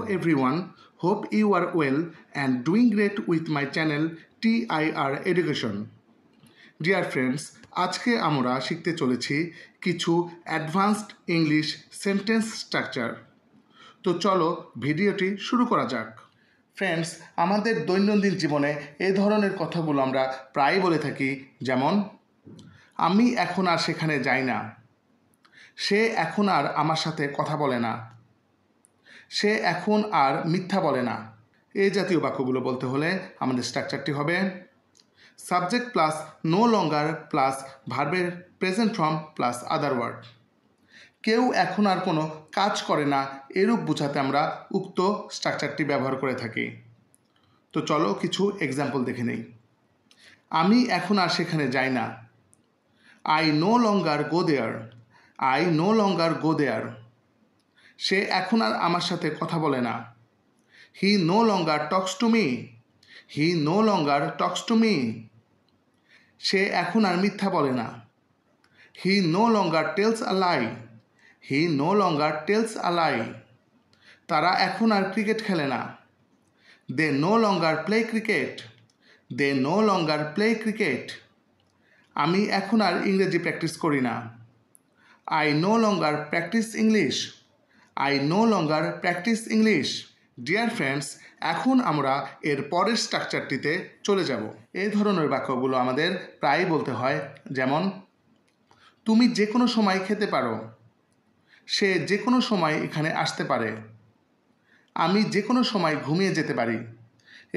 everyone, hope you are well and doing great with my channel TIR Education. Dear friends, আজকে আমরা শিখতে চলেছি কিছু অ্যাডভান্সড ইংলিশ সেন্টেন্স স্ট্রাকচার। তো চলো ভিডিওটি শুরু করা যাক। ফ্রেন্ডস, আমাদের দৈনন্দিন জীবনে এই ধরনের কথাগুলো আমরা প্রায়ই বলে থাকি, যেমন আমি এখন আর সেখানে যাই না, সে এখন আর আমার সাথে কথা বলে না, সে এখন আর মিথ্যা বলে না। এই জাতীয় বাক্যগুলো বলতে হলে আমাদের স্ট্রাকচারটি হবে subject plus no longer plus ভার্বের present form plus other word. কেউ এখন আর কোনো কাজ করে না এরূপ বোঝাতে আমরা উক্ত স্ট্রাকচারটি ব্যবহার করে থাকি। তো চলো কিছু এক্সাম্পল দেখে নেই। আমি এখন আর সেখানে যাই না, I no longer go there, I no longer go there. সে এখন আর আমার সাথে কথা বলে না, he no longer talks to me, he no longer talks to me. সে এখন আর মিথ্যা বলে না, he no longer tells a lie, he no longer tells a lie. তারা এখন আর ক্রিকেট খেলে না, they no longer play cricket, they no longer play cricket. আমি এখন আর ইংরেজি প্র্যাকটিস করি না, I no longer practice English, I no longer practice English. Dear friends, এখন আমরা এর পরের স্ট্রাকচারটিতে চলে যাব। এই ধরনের বাক্যগুলো আমাদের প্রায়ই বলতে হয়, যেমন তুমি যে কোনো সময় খেতে পারো, সে যে কোনো সময় এখানে আসতে পারে, আমি যে কোনো সময় ঘুমিয়ে যেতে পারি।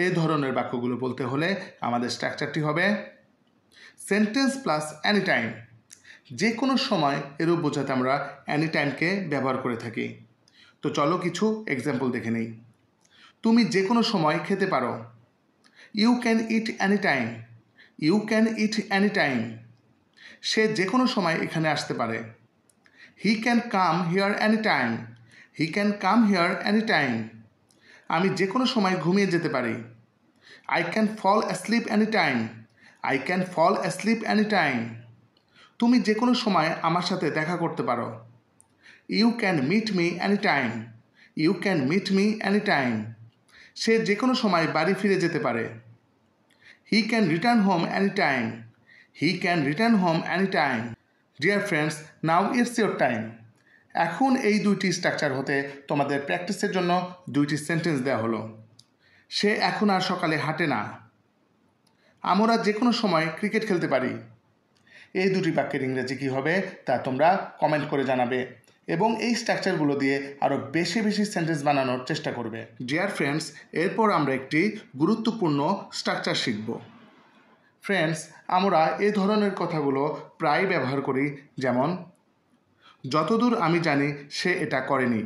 এই ধরনের বাক্যগুলো বলতে হলে আমাদের স্ট্রাকচারটি হবে সেন্টেন্স প্লাস এনি টাইম। যে কোনো সময় এরূপ বোঝাতে আমরা এনি টাইমকে ব্যবহার করে থাকি। তো চলো কিছু এক্সাম্পল দেখে নিই। তুমি যে কোনো সময় খেতে পারো, you can eat any time, you can eat any time. সে যে কোনো সময় এখানে আসতে পারে, he can come here any time, he can come here any time. আমি যে কোনো সময় ঘুমিয়ে যেতে পারি, I can fall asleep any time, I can fall asleep any time. তুমি যে কোনো সময় আমার সাথে দেখা করতে পারো, you can meet me any time, you can meet me any time. সে যে কোনো সময় বাড়ি ফিরে যেতে পারে, he can return home any time, he can return home any time. Dear friends, now it's your time. এখন এই দুইটি স্ট্রাকচার হতে তোমাদের প্র্যাকটিসের জন্য দুইটি সেন্টেন্স দেওয়া হলো। সে এখন আর সকালে হাঁটে না, আমরা যে কোনো সময় ক্রিকেট খেলতে পারি। এই দুটি বাক্যের ইংরেজি কী হবে তা তোমরা কমেন্ট করে জানাবে এবং এই স্ট্রাকচারগুলো দিয়ে আরও বেশি বেশি সেন্টেন্স বানানোর চেষ্টা করবে। ডিয়ার ফ্রেন্ডস, এরপর আমরা একটি গুরুত্বপূর্ণ স্ট্রাকচার শিখব। ফ্রেন্ডস, আমরা এই ধরনের কথাগুলো প্রায় ব্যবহার করি, যেমন যতদূর আমি জানি সে এটা করেনি,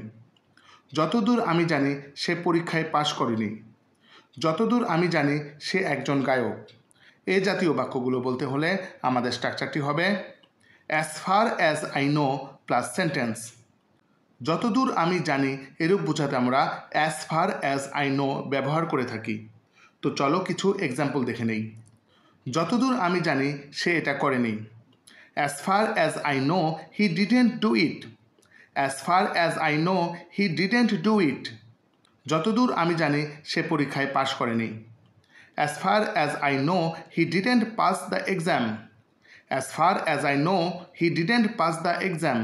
যতদূর আমি জানি সে পরীক্ষায় পাশ করেনি, যতদূর আমি জানি সে একজন গায়ক। এই জাতীয় বাক্যগুলো বলতে হলে আমাদের স্ট্রাকচারটি হবে as far as I know plus sentence. যতদূর আমি জানি এরূপ বোঝাতে আমরা as far as I know ব্যবহার করে থাকি। তো চলো কিছু এক্সাম্পল দেখে নেই। যতদূর আমি জানি সে এটা করেনি, as far as I know he didn't do it, as far as I know he didn't do it. যতদূর আমি জানি সে পরীক্ষায় পাশ করেনি, as far as I know he didn't pass the exam, as far as I know he didn't pass the exam.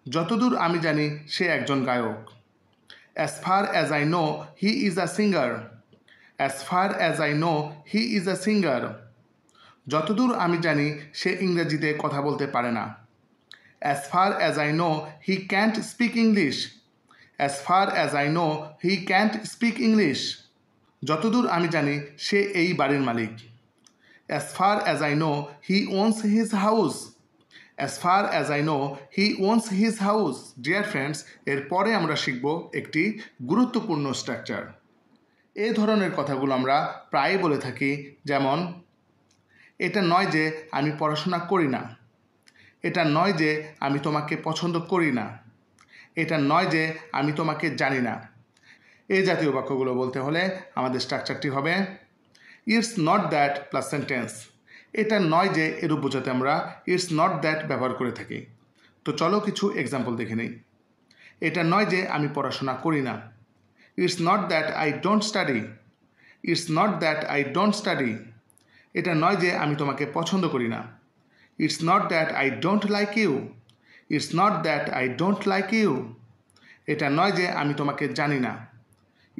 যতদূর আমি জানি সে একজন গায়ক, as far as I know he is a singer, as far as I know he is a singer. যতদূর আমি জানি সে ইংরেজিতে কথা বলতে পারে না, as far as I know he can't speak English, as far as I know he can't speak English. যতদূর আমি জানি সে এই বাড়ির মালিক, as far as I know he owns his house, as far as I know he owns his house. Dear friends, এরপরে আমরা শিখব একটি গুরুত্বপূর্ণ স্ট্রাকচার। এই ধরনের কথাগুলো আমরা প্রায়ই বলে থাকি, যেমন এটা নয় যে আমি পড়াশোনা করি না, এটা নয় যে আমি তোমাকে পছন্দ করি না, এটা নয় যে আমি তোমাকে জানি না। এই জাতীয় বাক্যগুলো বলতে হলে আমাদের স্ট্রাকচারটি হবে it's not that plus sentence. এটা নয় যে এরূপ বোঝাতে আমরা ইটস নট দ্যাট ব্যবহার করে থাকি। তো চলো কিছু এক্সাম্পল দেখে নিই। এটা নয় যে আমি পড়াশোনা করি না, It's not that I don't study. It's not that I don't study. এটা নয় যে আমি তোমাকে পছন্দ করি না। It's not that I don't like you. It's not that I don't like you. এটা নয় যে আমি তোমাকে জানি না।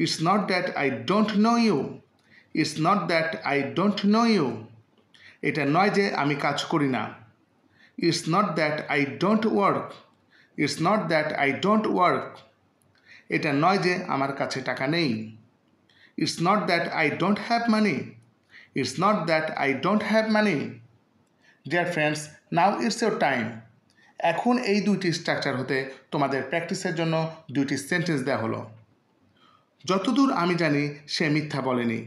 It's not that I don't know you. It's not that I don't know you. এটা নয় যে আমি কাজ করি না। It's not that I don't work. It's not that I don't work. এটা নয় যে আমার কাছে টাকা নেই। It's not that I don't have money. It's not that I don't have money. Dear friends, now it's your time. এখন এই দুইটি স্ট্রাকচার হতে তোমাদের প্র্যাকটিসের জন্য দুইটি সেন্টেন্স দেওয়া হলো। যতদূর আমি জানি সে মিথ্যা বলেনি।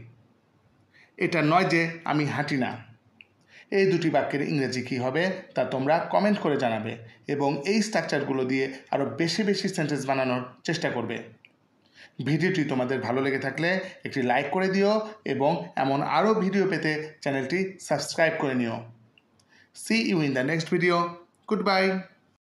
এটা নয় যে আমি হাঁটি না। এই দুটি বাক্যের ইংরেজি কী হবে তা তোমরা কমেন্ট করে জানাবে এবং এই স্ট্রাকচারগুলো দিয়ে আরও বেশি বেশি সেন্টেন্স বানানোর চেষ্টা করবে। ভিডিওটি তোমাদের ভালো লেগে থাকলে একটি লাইক করে দিও এবং এমন আরও ভিডিও পেতে চ্যানেলটি সাবস্ক্রাইব করে নিও। See you in the next video. Goodbye.